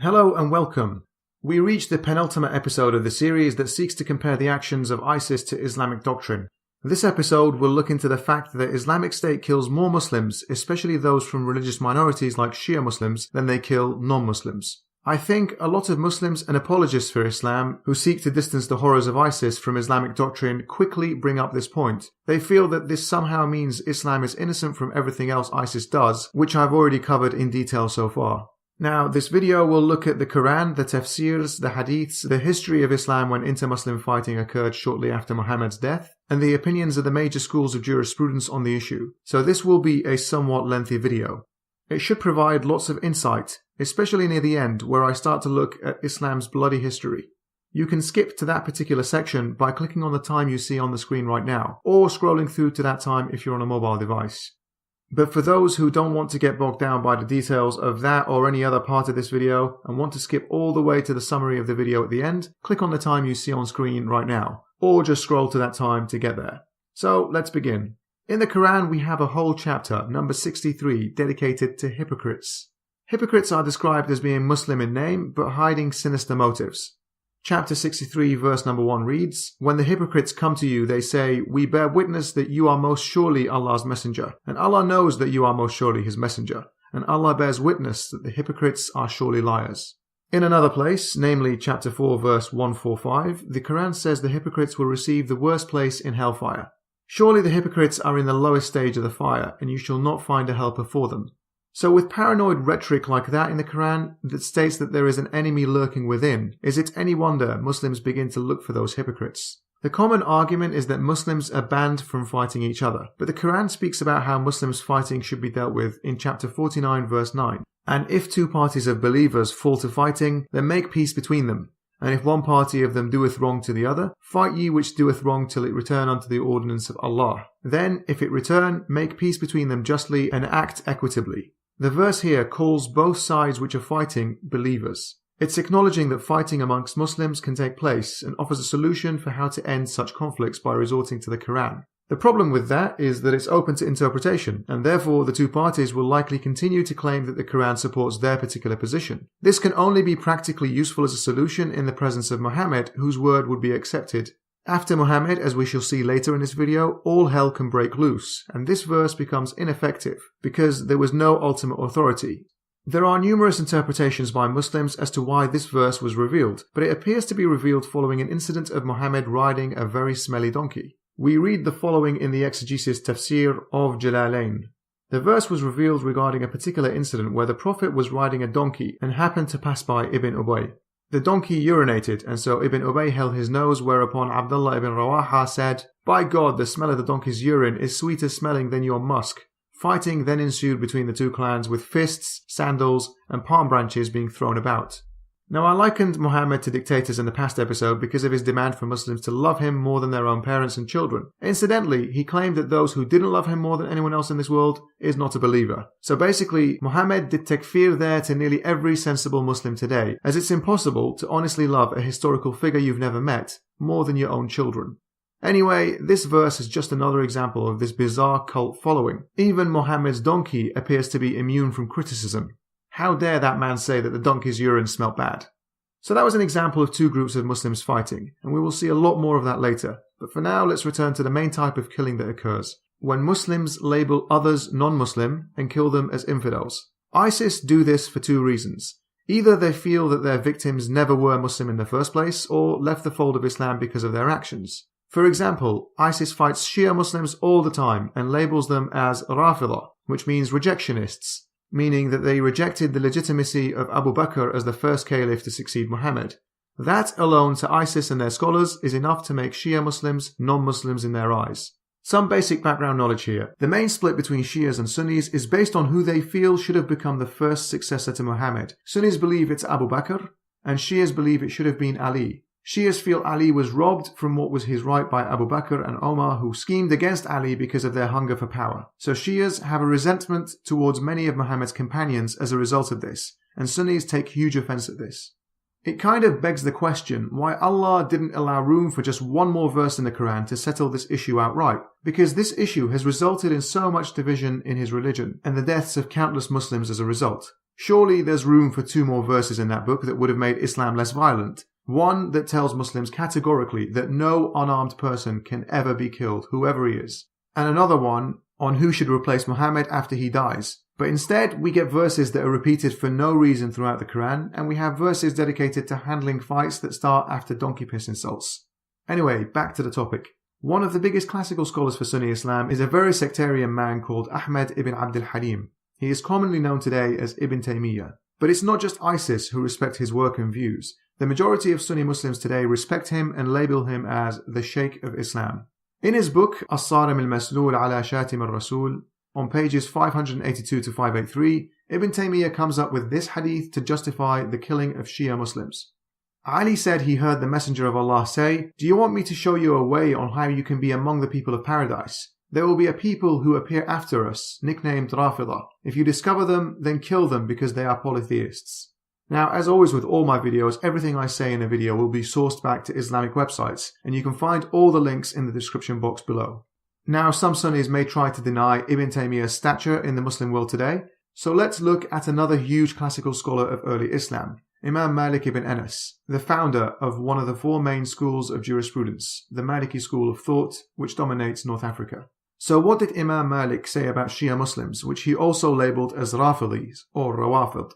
Hello and welcome. We reached the penultimate episode of the series that seeks to compare the actions of ISIS to Islamic doctrine. This episode will look into the fact that Islamic State kills more Muslims, especially those from religious minorities like Shia Muslims, than they kill non-Muslims. I think a lot of Muslims and apologists for Islam who seek to distance the horrors of ISIS from Islamic doctrine quickly bring up this point. They feel that this somehow means Islam is innocent from everything else ISIS does, which I've already covered in detail so far. Now, this video will look at the Quran, the tafsirs, the hadiths, the history of Islam when inter-Muslim fighting occurred shortly after Muhammad's death, and the opinions of the major schools of jurisprudence on the issue. So this will be a somewhat lengthy video. It should provide lots of insight, especially near the end where I start to look at Islam's bloody history. You can skip to that particular section by clicking on the time you see on the screen right now, or scrolling through to that time if you're on a mobile device. But for those who don't want to get bogged down by the details of that or any other part of this video and want to skip all the way to the summary of the video at the end, click on the time you see on screen right now, or just scroll to that time to get there. So let's begin. In the Quran we have a whole chapter, number 63, dedicated to hypocrites. Hypocrites are described as being Muslim in name but hiding sinister motives. Chapter 63 verse number 1 reads, "When the hypocrites come to you, they say, 'We bear witness that you are most surely Allah's messenger, and Allah knows that you are most surely His messenger, and Allah bears witness that the hypocrites are surely liars.'" In another place, namely chapter 4 verse 145, the Quran says the hypocrites will receive the worst place in hellfire. "Surely the hypocrites are in the lowest stage of the fire, and you shall not find a helper for them." So with paranoid rhetoric like that in the Quran that states that there is an enemy lurking within, is it any wonder Muslims begin to look for those hypocrites? The common argument is that Muslims are banned from fighting each other, but the Quran speaks about how Muslims fighting should be dealt with in chapter 49 verse 9. "And if two parties of believers fall to fighting, then make peace between them. And if one party of them doeth wrong to the other, fight ye which doeth wrong till it return unto the ordinance of Allah. Then, if it return, make peace between them justly and act equitably." The verse here calls both sides which are fighting believers. It's acknowledging that fighting amongst Muslims can take place and offers a solution for how to end such conflicts by resorting to the Quran. The problem with that is that it's open to interpretation, and therefore the two parties will likely continue to claim that the Quran supports their particular position. This can only be practically useful as a solution in the presence of Muhammad, whose word would be accepted. After Muhammad, as we shall see later in this video, all hell can break loose, and this verse becomes ineffective because there was no ultimate authority. There are numerous interpretations by Muslims as to why this verse was revealed, but it appears to be revealed following an incident of Muhammad riding a very smelly donkey. We read the following in the exegesis tafsir of Jalalain. The verse was revealed regarding a particular incident where the Prophet was riding a donkey and happened to pass by Ibn Ubay. The donkey urinated, and so Ibn Ubay held his nose, whereupon Abdullah ibn Rawaha said, "By God, the smell of the donkey's urine is sweeter smelling than your musk." Fighting then ensued between the two clans with fists, sandals, and palm branches being thrown about. Now, I likened Muhammad to dictators in the past episode because of his demand for Muslims to love him more than their own parents and children. Incidentally, he claimed that those who didn't love him more than anyone else in this world is not a believer. So basically, Muhammad did takfir there to nearly every sensible Muslim today, as it's impossible to honestly love a historical figure you've never met more than your own children. Anyway, this verse is just another example of this bizarre cult following. Even Muhammad's donkey appears to be immune from criticism. How dare that man say that the donkey's urine smelt bad? So that was an example of two groups of Muslims fighting, and we will see a lot more of that later. But for now, let's return to the main type of killing that occurs, when Muslims label others non-Muslim and kill them as infidels. ISIS do this for two reasons. Either they feel that their victims never were Muslim in the first place, or left the fold of Islam because of their actions. For example, ISIS fights Shia Muslims all the time and labels them as Rafidah, which means rejectionists, meaning that they rejected the legitimacy of Abu Bakr as the first caliph to succeed Muhammad. That alone to ISIS and their scholars is enough to make Shia Muslims non-Muslims in their eyes. Some basic background knowledge here. The main split between Shias and Sunnis is based on who they feel should have become the first successor to Muhammad. Sunnis believe it's Abu Bakr, and Shias believe it should have been Ali. Shias feel Ali was robbed from what was his right by Abu Bakr and Omar, who schemed against Ali because of their hunger for power. So Shias have a resentment towards many of Muhammad's companions as a result of this, and Sunnis take huge offense at this. It kind of begs the question why Allah didn't allow room for just one more verse in the Quran to settle this issue outright, because this issue has resulted in so much division in his religion and the deaths of countless Muslims as a result. Surely there's room for 2 more verses in that book that would have made Islam less violent. One that tells Muslims categorically that no unarmed person can ever be killed, whoever he is. And another one on who should replace Muhammad after he dies. But instead, we get verses that are repeated for no reason throughout the Quran, and we have verses dedicated to handling fights that start after donkey piss insults. Anyway, back to the topic. One of the biggest classical scholars for Sunni Islam is a very sectarian man called Ahmad ibn Abd al-Halim. He is commonly known today as Ibn Taymiyyah. But it's not just ISIS who respect his work and views. The majority of Sunni Muslims today respect him and label him as the Sheikh of Islam. In his book, As-Sarim al-Maslul ala Shatim al-Rasul, on pages 582 to 583, Ibn Taymiyyah comes up with this hadith to justify the killing of Shia Muslims. Ali said he heard the Messenger of Allah say, "Do you want me to show you a way on how you can be among the people of paradise? There will be a people who appear after us, nicknamed Rafidah. If you discover them, then kill them because they are polytheists." Now, as always with all my videos, everything I say in a video will be sourced back to Islamic websites, and you can find all the links in the description box below. Now, some Sunnis may try to deny Ibn Taymiyyah's stature in the Muslim world today, so let's look at another huge classical scholar of early Islam, Imam Malik ibn Anas, the founder of one of the 4 main schools of jurisprudence, the Maliki school of thought, which dominates North Africa. So what did Imam Malik say about Shia Muslims, which he also labeled as Rafidis, or Rawafid?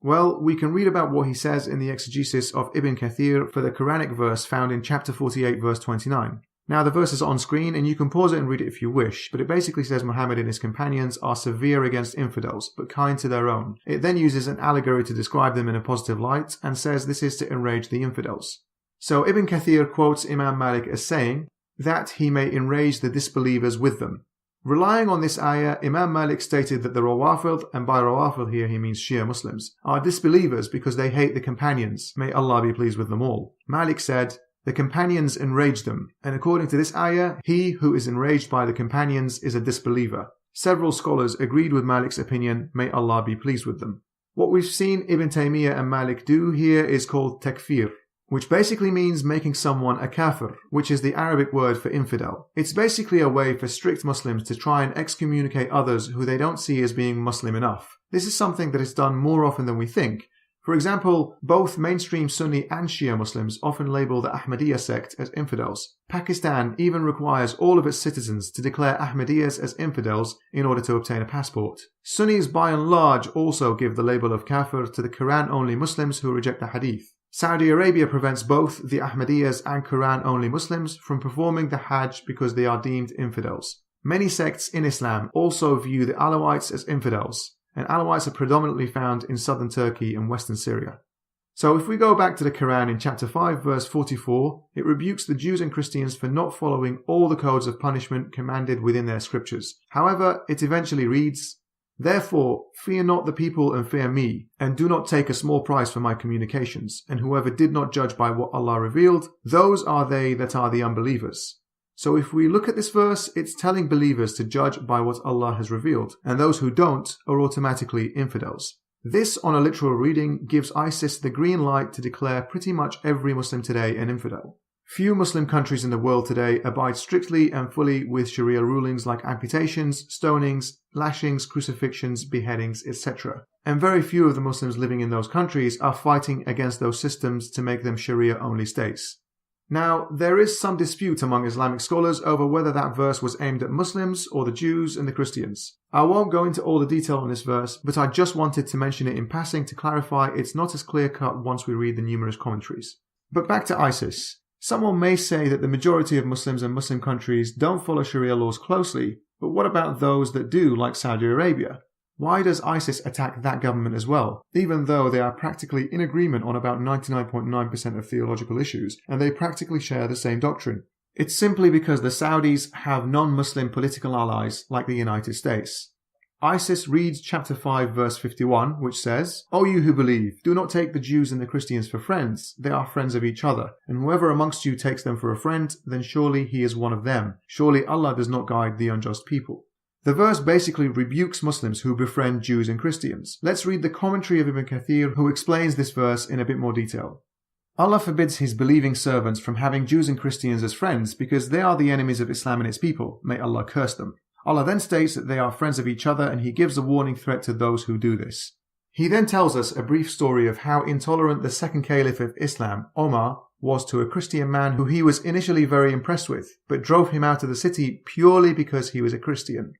Well, we can read about what he says in the exegesis of Ibn Kathir for the Quranic verse found in chapter 48 verse 29. Now the verse is on screen and you can pause it and read it if you wish, but it basically says Muhammad and his companions are severe against infidels, but kind to their own. It then uses an allegory to describe them in a positive light and says this is to enrage the infidels. So Ibn Kathir quotes Imam Malik as saying that he may enrage the disbelievers with them. Relying on this ayah, Imam Malik stated that the Rawafid, and by Rawafid here he means Shia Muslims, are disbelievers because they hate the companions, may Allah be pleased with them all. Malik said, "The companions enrage them, and according to this ayah, he who is enraged by the companions is a disbeliever." Several scholars agreed with Malik's opinion, may Allah be pleased with them. What we've seen Ibn Taymiyyah and Malik do here is called takfir, which basically means making someone a kafir, which is the Arabic word for infidel. It's basically a way for strict Muslims to try and excommunicate others who they don't see as being Muslim enough. This is something that is done more often than we think. For example, both mainstream Sunni and Shia Muslims often label the Ahmadiyya sect as infidels. Pakistan even requires all of its citizens to declare Ahmadiyyas as infidels in order to obtain a passport. Sunnis by and large also give the label of kafir to the Quran-only Muslims who reject the hadith. Saudi Arabia prevents both the Ahmadiyyas and Quran-only Muslims from performing the Hajj because they are deemed infidels. Many sects in Islam also view the Alawites as infidels, and Alawites are predominantly found in southern Turkey and western Syria. So if we go back to the Quran in chapter 5 verse 44, it rebukes the Jews and Christians for not following all the codes of punishment commanded within their scriptures. However, it eventually reads, "Therefore, fear not the people and fear me, and do not take a small price for my communications, and whoever did not judge by what Allah revealed, those are they that are the unbelievers." So if we look at this verse, it's telling believers to judge by what Allah has revealed, and those who don't are automatically infidels. This, on a literal reading, gives ISIS the green light to declare pretty much every Muslim today an infidel. Few Muslim countries in the world today abide strictly and fully with Sharia rulings like amputations, stonings, lashings, crucifixions, beheadings, etc. And very few of the Muslims living in those countries are fighting against those systems to make them Sharia-only states. Now, there is some dispute among Islamic scholars over whether that verse was aimed at Muslims or the Jews and the Christians. I won't go into all the detail on this verse, but I just wanted to mention it in passing to clarify it's not as clear-cut once we read the numerous commentaries. But back to ISIS. Someone may say that the majority of Muslims in Muslim countries don't follow Sharia laws closely, but what about those that do, like Saudi Arabia? Why does ISIS attack that government as well, even though they are practically in agreement on about 99.9% of theological issues, and they practically share the same doctrine? It's simply because the Saudis have non-Muslim political allies like the United States. ISIS reads chapter 5 verse 51, which says, "O you who believe, do not take the Jews and the Christians for friends, they are friends of each other, and whoever amongst you takes them for a friend, then surely he is one of them. Surely Allah does not guide the unjust people." The verse basically rebukes Muslims who befriend Jews and Christians. Let's read the commentary of Ibn Kathir, who explains this verse in a bit more detail. Allah forbids his believing servants from having Jews and Christians as friends because they are the enemies of Islam and its people. May Allah curse them. Allah then states that they are friends of each other, and he gives a warning threat to those who do this. He then tells us a brief story of how intolerant the second caliph of Islam, Omar, was to a Christian man who he was initially very impressed with, but drove him out of the city purely because he was a Christian.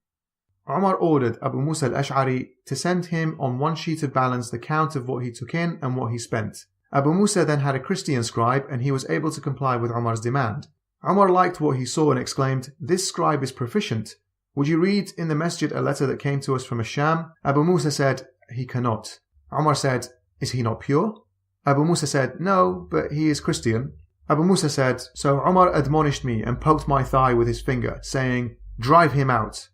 Omar ordered Abu Musa al-Ash'ari to send him on one sheet of balance the count of what he took in and what he spent. Abu Musa then had a Christian scribe and he was able to comply with Omar's demand. Omar liked what he saw and exclaimed, "This scribe is proficient. Would you read in the masjid a letter that came to us from Asham?" Abu Musa said, "He cannot." Omar said, "Is he not pure?" Abu Musa said, "No, but he is Christian." Abu Musa said, "So Omar admonished me and poked my thigh with his finger, saying, 'Drive him out.'"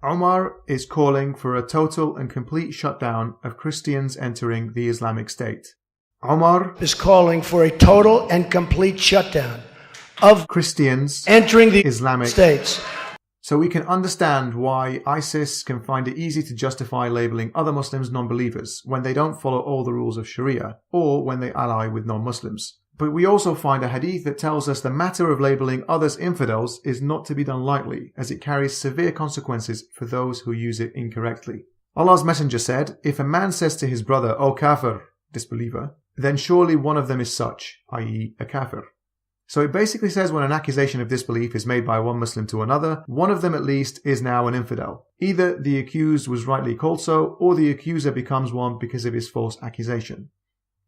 Omar is calling for a total and complete shutdown of Christians entering the Islamic State. Omar is calling for a total and complete shutdown of Christians entering the Islamic States. So we can understand why ISIS can find it easy to justify labeling other Muslims non-believers when they don't follow all the rules of Sharia or when they ally with non-Muslims. But we also find a hadith that tells us the matter of labeling others infidels is not to be done lightly, as it carries severe consequences for those who use it incorrectly. Allah's Messenger said, "If a man says to his brother, 'O kafir,' disbeliever, then surely one of them is such, i.e. a kafir." So it basically says when an accusation of disbelief is made by one Muslim to another, one of them at least is now an infidel. Either the accused was rightly called so, or the accuser becomes one because of his false accusation.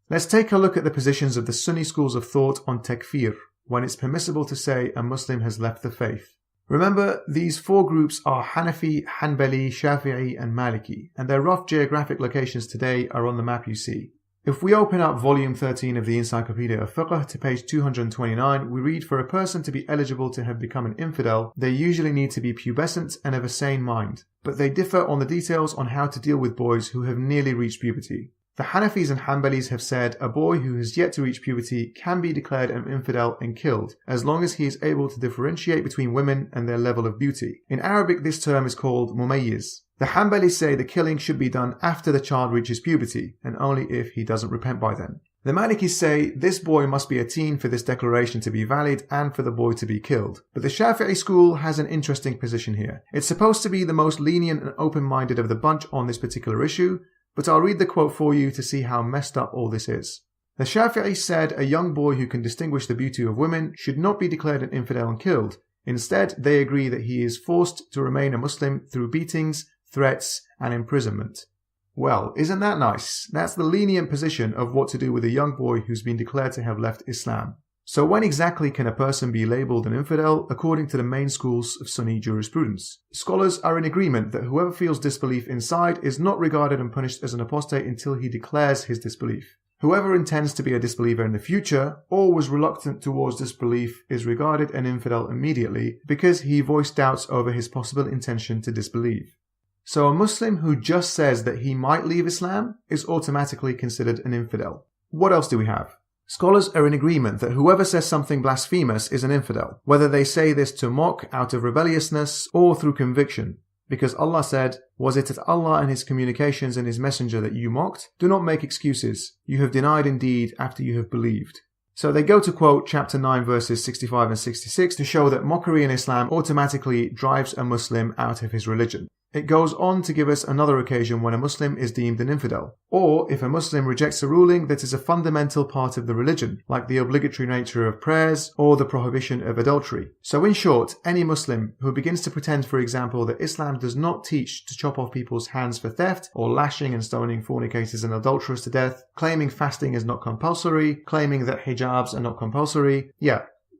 Let's take a look at the positions of the Sunni schools of thought on takfir, when it's permissible to say a Muslim has left the faith. Remember, these four groups are Hanafi, Hanbali, Shafi'i and Maliki, and their rough geographic locations today are on the map you see. If we open up volume 13 of the Encyclopedia of Fiqh to page 229, we read, "For a person to be eligible to have become an infidel, they usually need to be pubescent and of a sane mind, but they differ on the details on how to deal with boys who have nearly reached puberty." The Hanafis and Hanbalis have said a boy who has yet to reach puberty can be declared an infidel and killed, as long as he is able to differentiate between women and their level of beauty. In Arabic, this term is called mumayyiz. The Hanbalis say the killing should be done after the child reaches puberty, and only if he doesn't repent by then. The Malikis say this boy must be a teen for this declaration to be valid and for the boy to be killed. But the Shafi'i school has an interesting position here. It's supposed to be the most lenient and open-minded of the bunch on this particular issue, but I'll read the quote for you to see how messed up all this is. The Shafi'i said a young boy who can distinguish the beauty of women should not be declared an infidel and killed. Instead, they agree that he is forced to remain a Muslim through beatings, threats, and imprisonment. Well, isn't that nice? That's the lenient position of what to do with a young boy who's been declared to have left Islam. So when exactly can a person be labelled an infidel according to the main schools of Sunni jurisprudence? Scholars are in agreement that whoever feels disbelief inside is not regarded and punished as an apostate until he declares his disbelief. Whoever intends to be a disbeliever in the future or was reluctant towards disbelief is regarded an infidel immediately because he voiced doubts over his possible intention to disbelieve. So a Muslim who just says that he might leave Islam is automatically considered an infidel. What else do we have? Scholars are in agreement that whoever says something blasphemous is an infidel, whether they say this to mock out of rebelliousness or through conviction. Because Allah said, "Was it at Allah and His communications and His messenger that you mocked? Do not make excuses. You have denied indeed after you have believed." So they go to quote chapter 9 verses 65 and 66 to show that mockery in Islam automatically drives a Muslim out of his religion. It goes on to give us another occasion when a Muslim is deemed an infidel, or if a Muslim rejects a ruling that is a fundamental part of the religion, like the obligatory nature of prayers or the prohibition of adultery. So in short, any Muslim who begins to pretend, for example, that Islam does not teach to chop off people's hands for theft, or lashing and stoning fornicators and adulterers to death, claiming fasting is not compulsory, claiming that hijabs are not compulsory,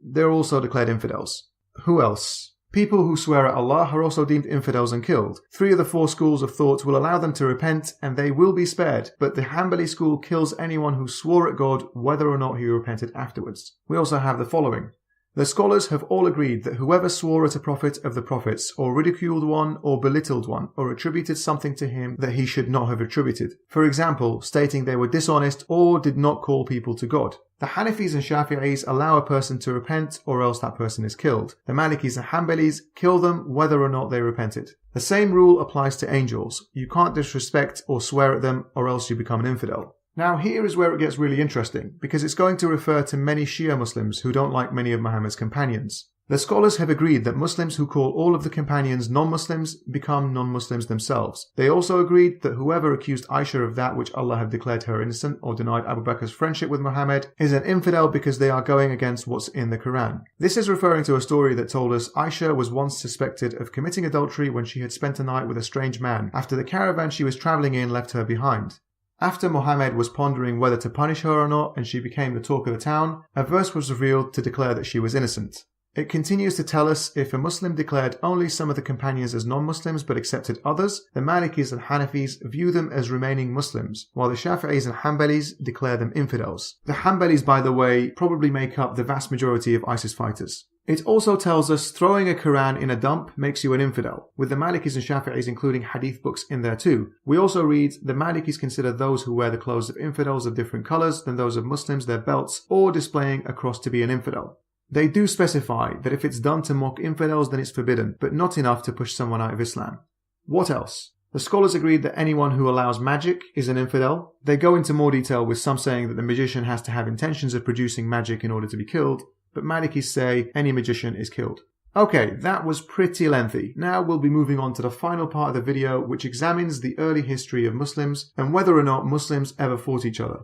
they're also declared infidels. Who else? People who swear at Allah are also deemed infidels and killed. 3 of the 4 schools of thought will allow them to repent and they will be spared, but the Hanbali school kills anyone who swore at God whether or not he repented afterwards. We also have the following. The scholars have all agreed that whoever swore at a prophet of the prophets, or ridiculed one, or belittled one, or attributed something to him that he should not have attributed, for example, stating they were dishonest or did not call people to God. The Hanafis and Shafi'is allow a person to repent or else that person is killed. The Malikis and Hanbalis kill them whether or not they repented. The same rule applies to angels. You can't disrespect or swear at them or else you become an infidel. Now here is where it gets really interesting, because it's going to refer to many Shia Muslims who don't like many of Muhammad's companions. The scholars have agreed that Muslims who call all of the companions non-Muslims become non-Muslims themselves. They also agreed that whoever accused Aisha of that which Allah had declared her innocent or denied Abu Bakr's friendship with Muhammad is an infidel because they are going against what's in the Quran. This is referring to a story that told us Aisha was once suspected of committing adultery when she had spent a night with a strange man after the caravan she was traveling in left her behind. After Muhammad was pondering whether to punish her or not and she became the talk of the town, a verse was revealed to declare that she was innocent. It continues to tell us if a Muslim declared only some of the companions as non-Muslims but accepted others, the Malikis and Hanafis view them as remaining Muslims, while the Shafi'is and Hanbalis declare them infidels. The Hanbalis, by the way, probably make up the vast majority of ISIS fighters. It also tells us throwing a Quran in a dump makes you an infidel, with the Malikis and Shafi'is including hadith books in there too. We also read the Malikis consider those who wear the clothes of infidels of different colours than those of Muslims their belts or displaying a cross to be an infidel. They do specify that if it's done to mock infidels then it's forbidden, but not enough to push someone out of Islam. What else? The scholars agreed that anyone who allows magic is an infidel. They go into more detail with some saying that the magician has to have intentions of producing magic in order to be killed, but Malikis say any magician is killed. Okay, that was pretty lengthy. Now we'll be moving on to the final part of the video, which examines the early history of Muslims and whether or not Muslims ever fought each other.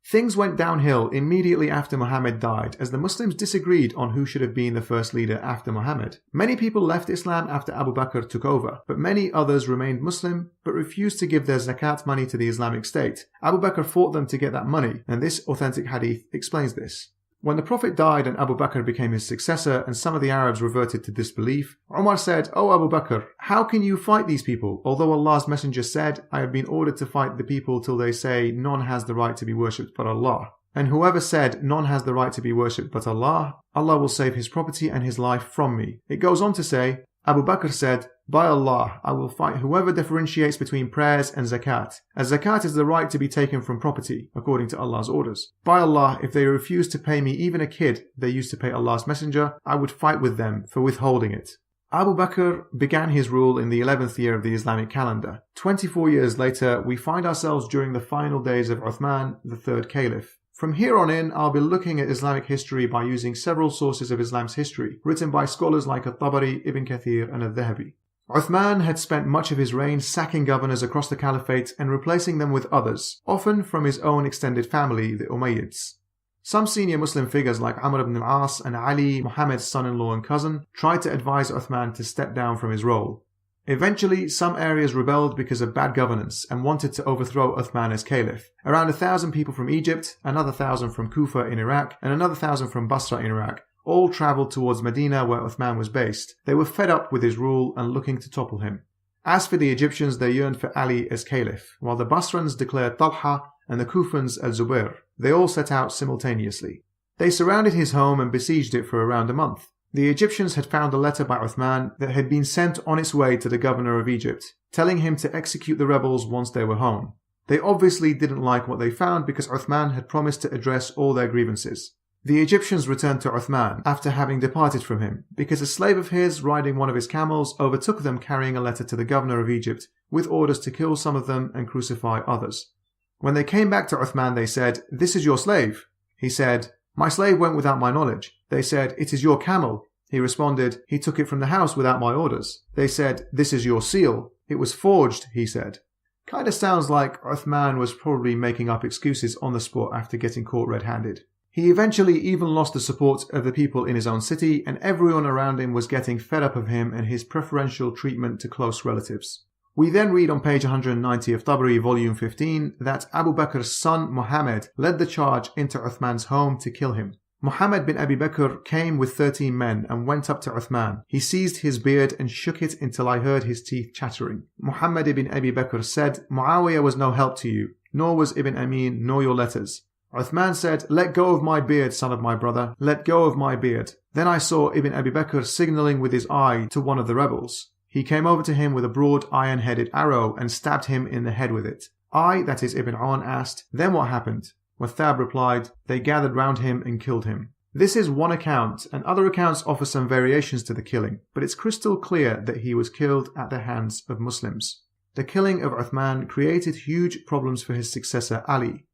Things went downhill immediately after Muhammad died, as the Muslims disagreed on who should have been the first leader after Muhammad. Many people left Islam after Abu Bakr took over, but many others remained Muslim but refused to give their zakat money to the Islamic State. Abu Bakr fought them to get that money, and this authentic hadith explains this. When the Prophet died and Abu Bakr became his successor and some of the Arabs reverted to disbelief, Umar said, "O Abu Bakr, how can you fight these people? Although Allah's messenger said, I have been ordered to fight the people till they say none has the right to be worshipped but Allah. And whoever said none has the right to be worshipped but Allah, Allah will save his property and his life from me." It goes on to say, Abu Bakr said, "By Allah, I will fight whoever differentiates between prayers and zakat, as zakat is the right to be taken from property, according to Allah's orders. By Allah, if they refuse to pay me even a kid they used to pay Allah's messenger, I would fight with them for withholding it." Abu Bakr began his rule in the 11th year of the Islamic calendar. 24 years later, we find ourselves during the final days of Uthman, the third caliph. From here on in, I'll be looking at Islamic history by using several sources of Islam's history, written by scholars like At-Tabari, Ibn Kathir and Al-Dhahabi. Uthman had spent much of his reign sacking governors across the caliphate and replacing them with others, often from his own extended family, the Umayyads. Some senior Muslim figures like Amr ibn al-As and Ali, Muhammad's son-in-law and cousin, tried to advise Uthman to step down from his role. Eventually, some areas rebelled because of bad governance and wanted to overthrow Uthman as caliph. Around 1,000 people from Egypt, another 1,000 from Kufa in Iraq, and another 1,000 from Basra in Iraq all travelled towards Medina where Uthman was based. They were fed up with his rule and looking to topple him. As for the Egyptians, they yearned for Ali as caliph, while the Basrans declared Talha and the Kufans al-Zubair. They all set out simultaneously. They surrounded his home and besieged it for around a month. The Egyptians had found a letter by Uthman that had been sent on its way to the governor of Egypt, telling him to execute the rebels once they were home. They obviously didn't like what they found because Uthman had promised to address all their grievances. The Egyptians returned to Uthman after having departed from him, because a slave of his riding one of his camels overtook them carrying a letter to the governor of Egypt with orders to kill some of them and crucify others. When they came back to Uthman, they said, "This is your slave." He said, "My slave went without my knowledge." They said, "It is your camel." He responded, "He took it from the house without my orders." They said, "This is your seal." "It was forged," he said. Kinda sounds like Uthman was probably making up excuses on the spot after getting caught red-handed. He eventually even lost the support of the people in his own city, and everyone around him was getting fed up of him and his preferential treatment to close relatives. We then read on page 190 of Tabari, volume 15, that Abu Bakr's son Muhammad led the charge into Uthman's home to kill him. Muhammad bin Abi Bakr came with 13 men and went up to Uthman. He seized his beard and shook it until I heard his teeth chattering. Muhammad ibn Abi Bakr said, "Muawiyah was no help to you, nor was Ibn Amin, nor your letters." Uthman said, "Let go of my beard, son of my brother, let go of my beard." Then I saw Ibn Abi Bakr signaling with his eye to one of the rebels. He came over to him with a broad iron-headed arrow and stabbed him in the head with it. I, that is Ibn Awn, asked, "Then what happened?" Wathab replied, "They gathered round him and killed him." This is one account, and other accounts offer some variations to the killing, but it's crystal clear that he was killed at the hands of Muslims. The killing of Uthman created huge problems for his successor Ali.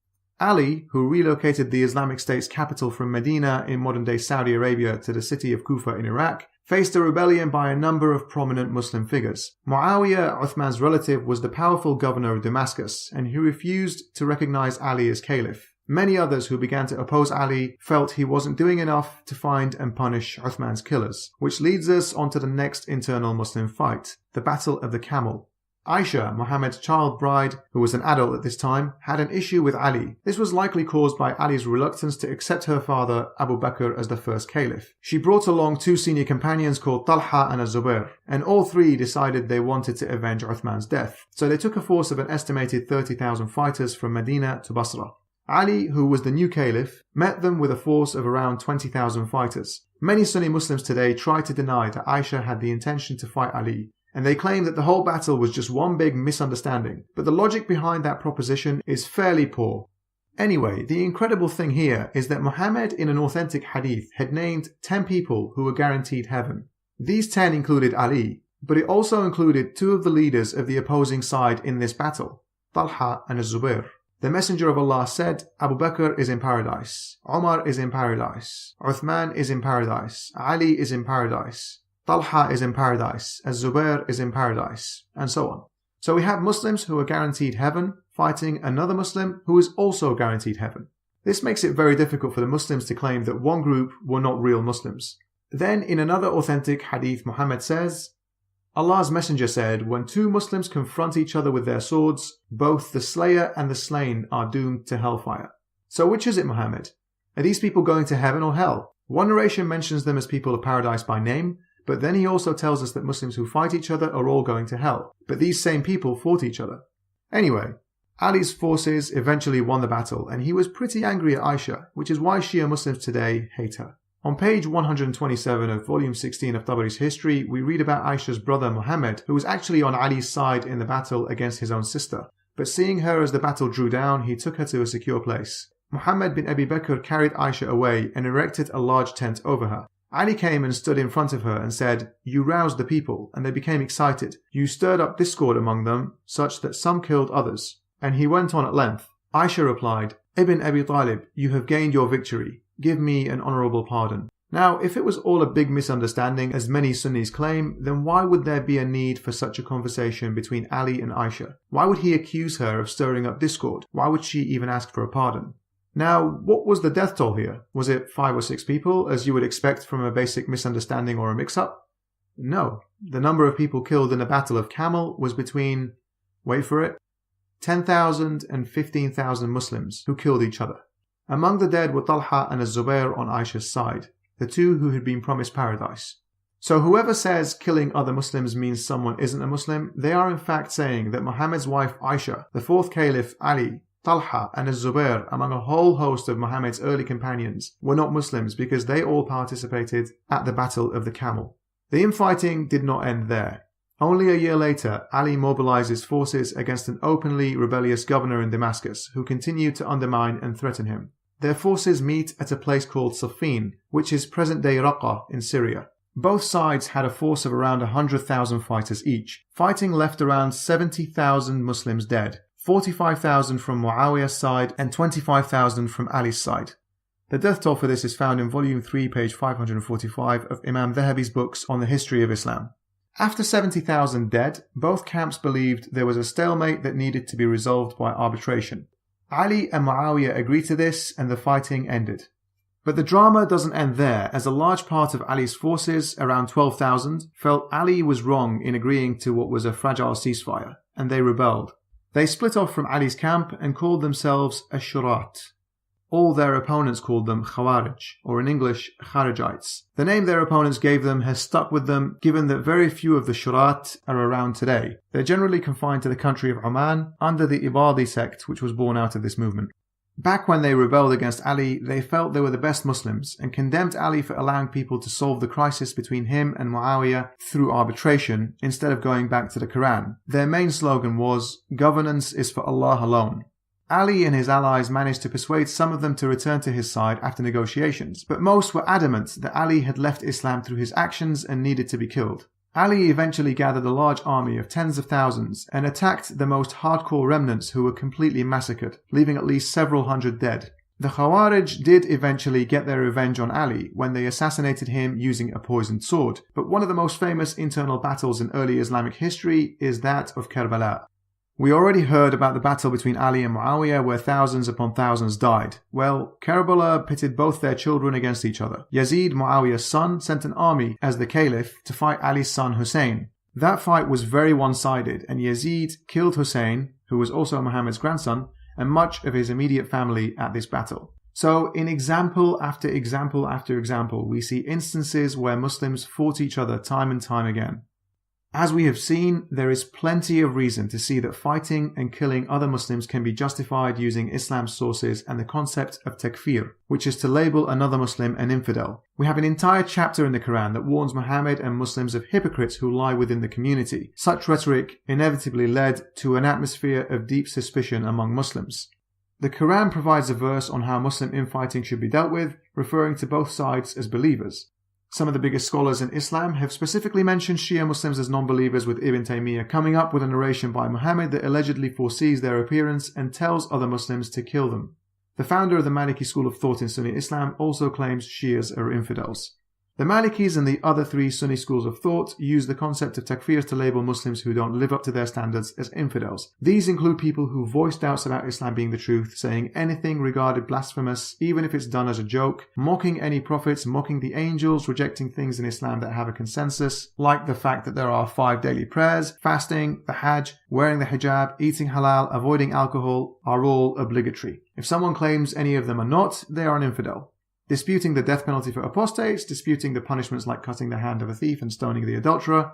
Ali, who relocated the Islamic State's capital from Medina in modern-day Saudi Arabia to the city of Kufa in Iraq, faced a rebellion by a number of prominent Muslim figures. Muawiyah, Uthman's relative, was the powerful governor of Damascus, and he refused to recognize Ali as caliph. Many others who began to oppose Ali felt he wasn't doing enough to find and punish Uthman's killers, which leads us onto the next internal Muslim fight, the Battle of the Camel. Aisha, Muhammad's child bride, who was an adult at this time, had an issue with Ali. This was likely caused by Ali's reluctance to accept her father, Abu Bakr, as the first caliph. She brought along two senior companions called Talha and Az-Zubair, and all three decided they wanted to avenge Uthman's death. So they took a force of an estimated 30,000 fighters from Medina to Basra. Ali, who was the new caliph, met them with a force of around 20,000 fighters. Many Sunni Muslims today try to deny that Aisha had the intention to fight Ali, and they claim that the whole battle was just one big misunderstanding, but the logic behind that proposition is fairly poor. Anyway, the incredible thing here is that Muhammad in an authentic hadith had named 10 people who were guaranteed heaven. These 10 included Ali, but it also included two of the leaders of the opposing side in this battle, Talha and Az-Zubair. The Messenger of Allah said, Abu Bakr is in paradise, Umar is in paradise, Uthman is in paradise, Ali is in paradise, Talha is in paradise, Az-Zubair is in paradise, and so on. So we have Muslims who are guaranteed heaven fighting another Muslim who is also guaranteed heaven. This makes it very difficult for the Muslims to claim that one group were not real Muslims. Then in another authentic hadith, Muhammad says, Allah's Messenger said, when two Muslims confront each other with their swords, both the slayer and the slain are doomed to hellfire. So which is it, Muhammad? Are these people going to heaven or hell? One narration mentions them as people of paradise by name, but then he also tells us that Muslims who fight each other are all going to hell. But these same people fought each other. Anyway, Ali's forces eventually won the battle, and he was pretty angry at Aisha, which is why Shia Muslims today hate her. On page 127 of volume 16 of Tabari's history, we read about Aisha's brother Muhammad, who was actually on Ali's side in the battle against his own sister. But seeing her as the battle drew down, he took her to a secure place. Muhammad bin Abi Bakr carried Aisha away and erected a large tent over her. Ali came and stood in front of her and said, You roused the people, and they became excited. You stirred up discord among them, such that some killed others. And he went on at length. Aisha replied, Ibn Abi Talib, you have gained your victory. Give me an honourable pardon. Now, if it was all a big misunderstanding, as many Sunnis claim, then why would there be a need for such a conversation between Ali and Aisha? Why would he accuse her of stirring up discord? Why would she even ask for a pardon? Now, what was the death toll here? Was it 5 or 6 people, as you would expect from a basic misunderstanding or a mix-up? No. The number of people killed in the Battle of Camel was between, wait for it, 10,000 and 15,000 Muslims who killed each other. Among the dead were Talha and Az-Zubair on Aisha's side, the two who had been promised paradise. So whoever says killing other Muslims means someone isn't a Muslim, they are in fact saying that Muhammad's wife Aisha, the fourth caliph Ali, Talha and Az-Zubair, among a whole host of Muhammad's early companions, were not Muslims because they all participated at the Battle of the Camel. The infighting did not end there. Only a year later, Ali mobilizes forces against an openly rebellious governor in Damascus who continued to undermine and threaten him. Their forces meet at a place called Siffin, which is present-day Raqqa in Syria. Both sides had a force of around 100,000 fighters each. Fighting left around 70,000 Muslims dead, 45,000 from Muawiyah's side and 25,000 from Ali's side. The death toll for this is found in volume 3, page 545 of Imam Dhahabi's books on the history of Islam. After 70,000 dead, both camps believed there was a stalemate that needed to be resolved by arbitration. Ali and Muawiyah agreed to this and the fighting ended. But the drama doesn't end there, as a large part of Ali's forces, around 12,000, felt Ali was wrong in agreeing to what was a fragile ceasefire, and they rebelled. They split off from Ali's camp and called themselves Ash-Shurat. All their opponents called them Khawarij, or in English, Kharijites. The name their opponents gave them has stuck with them, given that very few of the Shurat are around today. They're generally confined to the country of Oman, under the Ibadi sect which was born out of this movement. Back when they rebelled against Ali, they felt they were the best Muslims, and condemned Ali for allowing people to solve the crisis between him and Muawiyah through arbitration, instead of going back to the Quran. Their main slogan was, "Governance is for Allah alone." Ali and his allies managed to persuade some of them to return to his side after negotiations, but most were adamant that Ali had left Islam through his actions and needed to be killed. Ali eventually gathered a large army of tens of thousands and attacked the most hardcore remnants who were completely massacred, leaving at least several hundred dead. The Khawarij did eventually get their revenge on Ali when they assassinated him using a poisoned sword, but one of the most famous internal battles in early Islamic history is that of Karbala. We already heard about the battle between Ali and Muawiyah where thousands upon thousands died. Well, Karbala pitted both their children against each other. Yazid, Muawiyah's son, sent an army as the caliph to fight Ali's son Hussein. That fight was very one-sided, and Yazid killed Hussein, who was also Muhammad's grandson, and much of his immediate family at this battle. So, in example after example after example, we see instances where Muslims fought each other time and time again. As we have seen, there is plenty of reason to see that fighting and killing other Muslims can be justified using Islam's sources and the concept of takfir, which is to label another Muslim an infidel. We have an entire chapter in the Quran that warns Muhammad and Muslims of hypocrites who lie within the community. Such rhetoric inevitably led to an atmosphere of deep suspicion among Muslims. The Quran provides a verse on how Muslim infighting should be dealt with, referring to both sides as believers. Some of the biggest scholars in Islam have specifically mentioned Shia Muslims as non-believers, with Ibn Taymiyyah coming up with a narration by Muhammad that allegedly foresees their appearance and tells other Muslims to kill them. The founder of the Maliki school of thought in Sunni Islam also claims Shias are infidels. The Malikis and the other three Sunni schools of thought use the concept of takfir to label Muslims who don't live up to their standards as infidels. These include people who voice doubts about Islam being the truth, saying anything regarded blasphemous, even if it's done as a joke, mocking any prophets, mocking the angels, rejecting things in Islam that have a consensus, like the fact that there are 5 daily prayers, fasting, the Hajj, wearing the hijab, eating halal, avoiding alcohol, are all obligatory. If someone claims any of them are not, they are an infidel. Disputing the death penalty for apostates, disputing the punishments like cutting the hand of a thief and stoning the adulterer,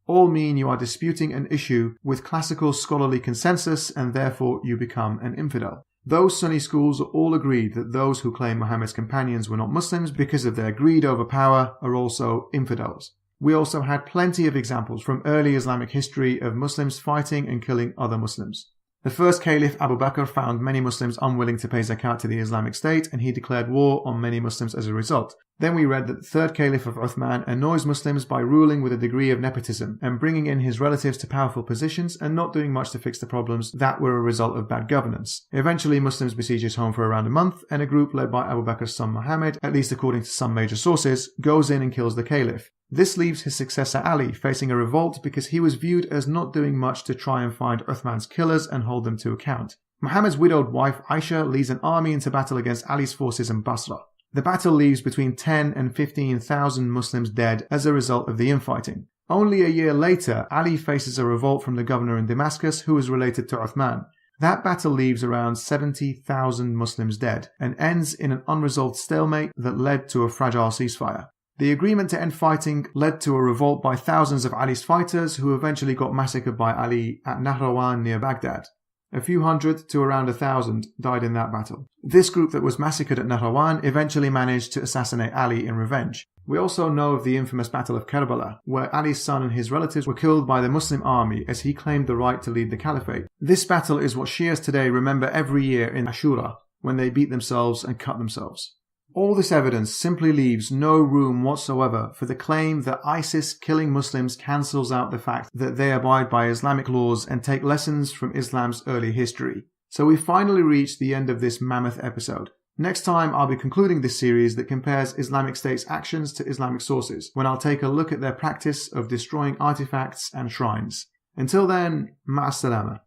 all mean you are disputing an issue with classical scholarly consensus and therefore you become an infidel. Those Sunni schools all agreed that those who claim Muhammad's companions were not Muslims because of their greed over power are also infidels. We also had plenty of examples from early Islamic history of Muslims fighting and killing other Muslims. The first caliph Abu Bakr found many Muslims unwilling to pay zakat to the Islamic State and he declared war on many Muslims as a result. Then we read that the third caliph of Uthman annoys Muslims by ruling with a degree of nepotism and bringing in his relatives to powerful positions and not doing much to fix the problems that were a result of bad governance. Eventually Muslims besiege his home for around a month and a group led by Abu Bakr's son Muhammad, at least according to some major sources, goes in and kills the caliph. This leaves his successor Ali facing a revolt because he was viewed as not doing much to try and find Uthman's killers and hold them to account. Muhammad's widowed wife Aisha leads an army into battle against Ali's forces in Basra. The battle leaves between 10 and 15,000 Muslims dead as a result of the infighting. Only a year later, Ali faces a revolt from the governor in Damascus who is related to Uthman. That battle leaves around 70,000 Muslims dead and ends in an unresolved stalemate that led to a fragile ceasefire. The agreement to end fighting led to a revolt by thousands of Ali's fighters who eventually got massacred by Ali at Nahrawan near Baghdad. A few hundred to around 1,000 died in that battle. This group that was massacred at Nahrawan eventually managed to assassinate Ali in revenge. We also know of the infamous Battle of Karbala, where Ali's son and his relatives were killed by the Muslim army as he claimed the right to lead the caliphate. This battle is what Shias today remember every year in Ashura, when they beat themselves and cut themselves. All this evidence simply leaves no room whatsoever for the claim that ISIS killing Muslims cancels out the fact that they abide by Islamic laws and take lessons from Islam's early history. So we finally reached the end of this mammoth episode. Next time I'll be concluding this series that compares Islamic State's actions to Islamic sources, when I'll take a look at their practice of destroying artifacts and shrines. Until then, ma'as salama.